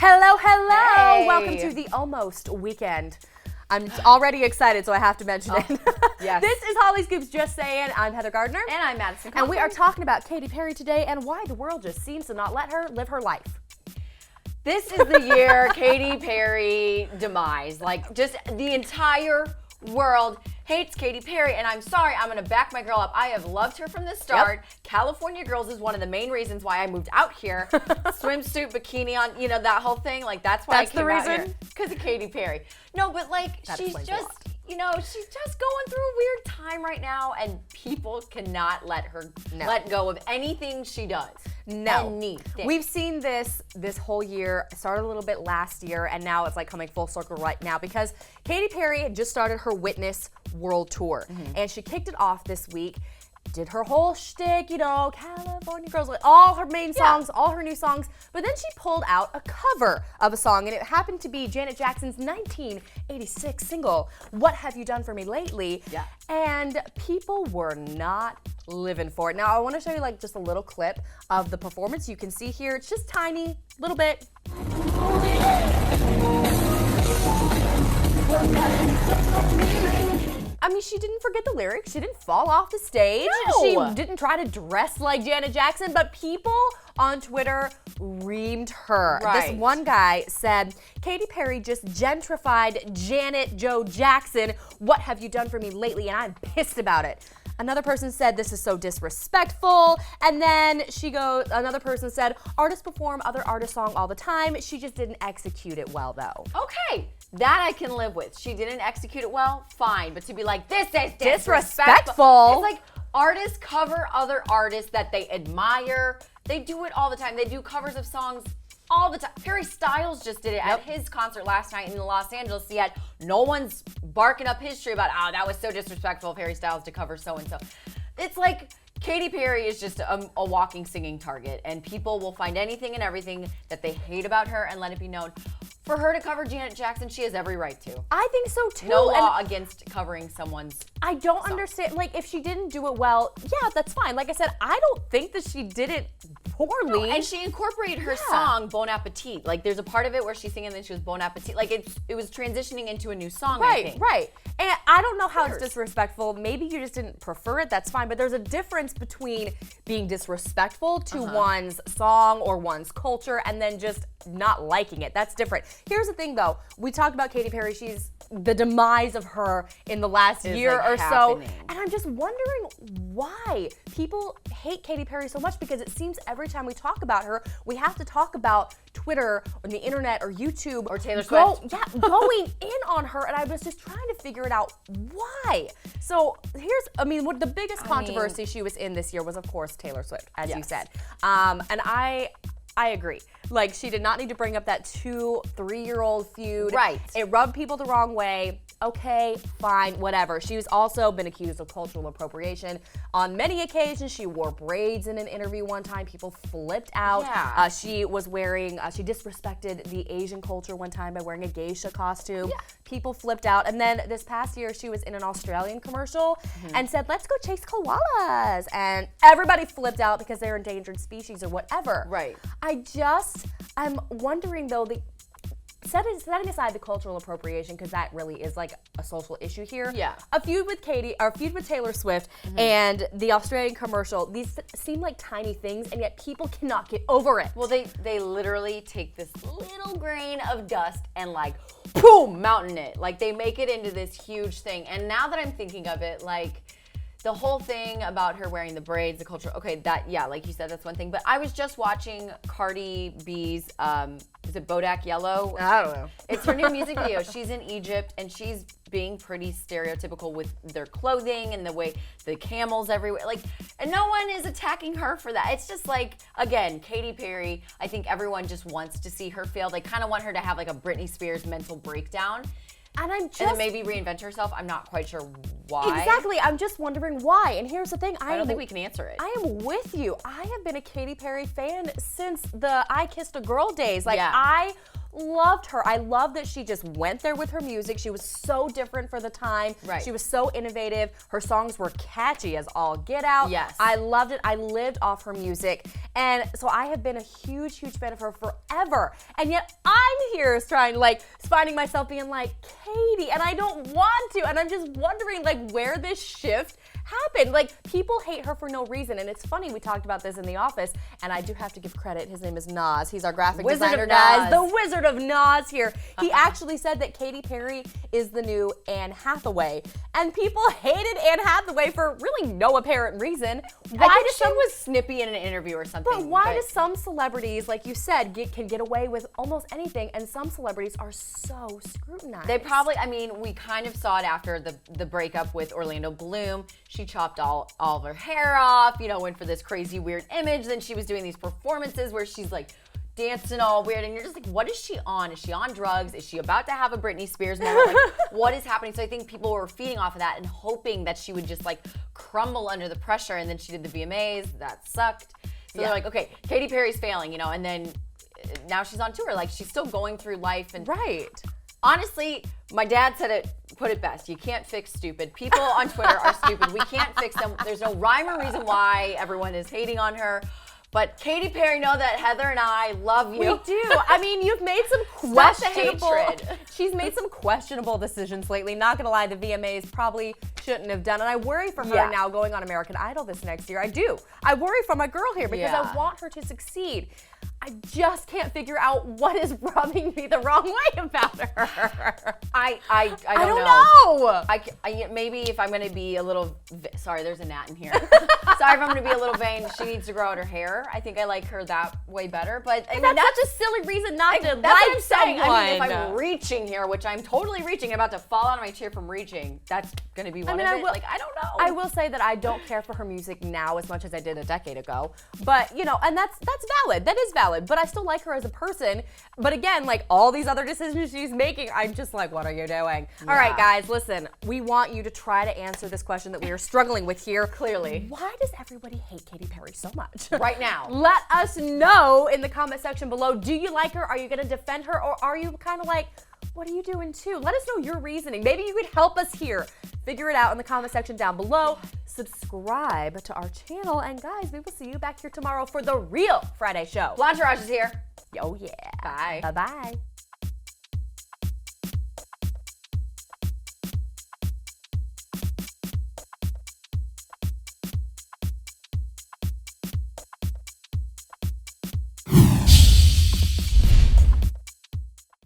Hello, hello. Hey. Welcome to the almost weekend. I'm already excited, so I have to mention it. Yes. This is Hollyscoop's Just Saying. I'm Heather Gardner. And I'm Madison And we are Cochran. talking about Katy Perry today and why the world just seems to not let her live her life. This is the year Katy Perry demise. Like, just the entire world hates Katy Perry, and I'm sorry, I'm gonna back my girl up. I have loved her from the start. Yep. California Girls is one of the main reasons why I moved out here. Swimsuit, bikini on, that whole thing. Like, that's why That's I came the out reason? here. Because of Katy Perry. No, but like, That she's explains a just, lot. she's just going through a weird time right now, and people cannot let her let go of anything she does. No. Anything. We've seen this whole year. It started a little bit last year, and now it's like coming full circle right now because Katy Perry had just started her Witness World Tour, and she kicked it off this week. Did her whole shtick, California Girls, like all her main songs, all her new songs, but then she pulled out a cover of a song, and it happened to be Janet Jackson's 1986 single, What Have You Done For Me Lately? Yeah. And people were not living for it. Now, I want to show you like just a little clip of the performance. You can see here, it's just tiny, little bit. I mean, she didn't forget the lyrics. She didn't fall off the stage. No. She didn't try to dress like Janet Jackson, but people on Twitter reamed her. Right. This one guy said, Katy Perry just gentrified Janet Joe Jackson. What have you done for me lately? And I'm pissed about it. Another person said, this is so disrespectful. And then another person said, artists perform other artists' song all the time. She just didn't execute it well, though. Okay, that I can live with. She didn't execute it well, fine. But to be like, this is Disrespectful. It's like artists cover other artists that they admire. They do it all the time. They do covers of songs all the time. Harry Styles just did it at his concert last night in Los Angeles, yet no one's barking up his tree about, that was so disrespectful of Harry Styles to cover so-and-so. It's like Katy Perry is just a walking singing target, and people will find anything and everything that they hate about her and let it be known. For her to cover Janet Jackson, she has every right to. I think so too. No law against covering someone's I don't song. understand. Like, if she didn't do it well, yeah, that's fine. Like I said, I don't think that she did it poorly. And she incorporated her song Bon Appetit. Like, there's a part of it where she's singing and then she was Bon Appetit. Like, it was transitioning into a new song, I think. Right. And I don't know how it's disrespectful. Maybe you just didn't prefer it. That's fine. But there's a difference between being disrespectful to one's song or one's culture and then just not liking it. That's different. Here's the thing, though. We talked about Katy Perry. She's the demise of her in the last year or happening. so. And I'm just wondering why people hate Katy Perry so much, because it seems every time we talk about her, we have to talk about Twitter or the internet or YouTube or Taylor Swift. Going in on her, and I was just trying to figure it out why. So what the biggest controversy she was in this year was, of course, Taylor Swift, as you said. And I agree. Like, she did not need to bring up that 2-3-year-old feud. Right. It rubbed people the wrong way. Okay, fine, whatever. She's also been accused of cultural appropriation. On many occasions, she wore braids in an interview one time. People flipped out. Yeah. She disrespected the Asian culture one time by wearing a geisha costume. Yeah. People flipped out. And then this past year, she was in an Australian commercial and said, let's go chase koalas. And everybody flipped out because they're endangered species or whatever. Right. I'm wondering, though, setting aside the cultural appropriation, because that really is like a social issue here. Yeah. A feud with Taylor Swift and the Australian commercial, these seem like tiny things, and yet people cannot get over it. Well, they literally take this little grain of dust and like, boom, mountain it. Like, they make it into this huge thing. And now that I'm thinking of it, like, the whole thing about her wearing the braids, the culture, okay, like you said, that's one thing. But I was just watching Cardi B's, is it Bodak Yellow? I don't know. It's her new music video. She's in Egypt, and she's being pretty stereotypical with their clothing and the way the camels everywhere. Like, and no one is attacking her for that. It's just like, again, Katy Perry, I think everyone just wants to see her fail. They kind of want her to have like a Britney Spears mental breakdown. And And then maybe reinvent herself. I'm not quite sure why. Exactly. I'm just wondering why. And here's the thing. I don't think we can answer it. I am with you. I have been a Katy Perry fan since the I Kissed a Girl days. Like, Yeah. I loved her. I love that she just went there with her music. She was so different for the time. Right. She was so innovative. Her songs were catchy as all get out. Yes. I loved it. I lived off her music. And so I have been a huge, huge fan of her forever. And yet I'm here trying, like, finding myself being like, Katy, and I don't want to. And I'm just wondering, like, where this shift happened. Like, people hate her for no reason. And it's funny, we talked about this in the office, and I do have to give credit. His name is Nas. He's our graphic designer, guys. The Wizard of Nas here. He actually said that Katy Perry is the new Anne Hathaway. And people hated Anne Hathaway for really no apparent reason. Why she was snippy in an interview or something. But why do some celebrities, like you said, can get away with almost anything, and some celebrities are so scrutinized? They probably, I mean, we kind of saw it after the breakup with Orlando Bloom. She chopped all of her hair off, you know, went for this crazy weird image. Then she was doing these performances where she's like dancing all weird, and you're just like, what is she on? Is she on drugs? Is she about to have a Britney Spears moment? Like, what is happening? So I think people were feeding off of that and hoping that she would just like crumble under the pressure. And then she did the VMAs. That sucked. So they're like, okay, Katy Perry's failing, you know, and then now she's on tour. Like, she's still going through life. And right. Honestly, my dad put it best. You can't fix stupid. People on Twitter are stupid. We can't fix them. There's no rhyme or reason why everyone is hating on her. But Katy Perry, know that Heather and I love you. We do. I mean, you've made some She's made some questionable decisions lately. Not gonna lie, the VMAs probably shouldn't have done. And I worry for her now going on American Idol this next year. I do. I worry for my girl here because I want her to succeed. I just can't figure out what is rubbing me the wrong way about her. I don't know. Maybe if I'm going to be a little, sorry, there's a gnat in here. Sorry if I'm going to be a little vain. She needs to grow out her hair. I think I like her that way better. But I mean, that's such a silly reason not to that's like what I'm saying. someone. I mean, if I'm reaching here, which I'm totally reaching, I'm about to fall out of my chair from reaching, that's going to be one of it. Like, I don't know. I will say that I don't care for her music now as much as I did a decade ago. But, you know, and that's valid. That is valid. But I still like her as a person. But again, like all these other decisions she's making, I'm just like, what are you doing? Yeah. All right, guys, listen. We want you to try to answer this question that we are struggling with here. Clearly. Why does everybody hate Katy Perry so much? Right now. Let us know in the comment section below. Do you like her? Are you going to defend her? Or are you kind of like, what are you doing too? Let us know your reasoning. Maybe you could help us here. Figure it out in the comment section down below. Subscribe to our channel. And guys, we will see you back here tomorrow for the real Friday show. Blanchage is here. Oh yeah. Bye. Bye-bye.